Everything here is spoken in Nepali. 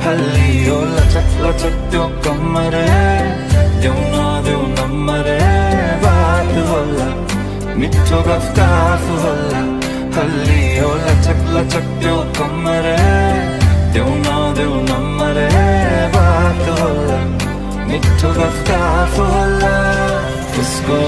हल्ली हो लचक लचक त्यो कमर देऊ नदेऊ नम्बर बात होला मिठो गफ होला हल्ली हो लचक लचक त्यो कमर देऊ नदेऊ नम्बर बात होला मिठो गफ होला उसको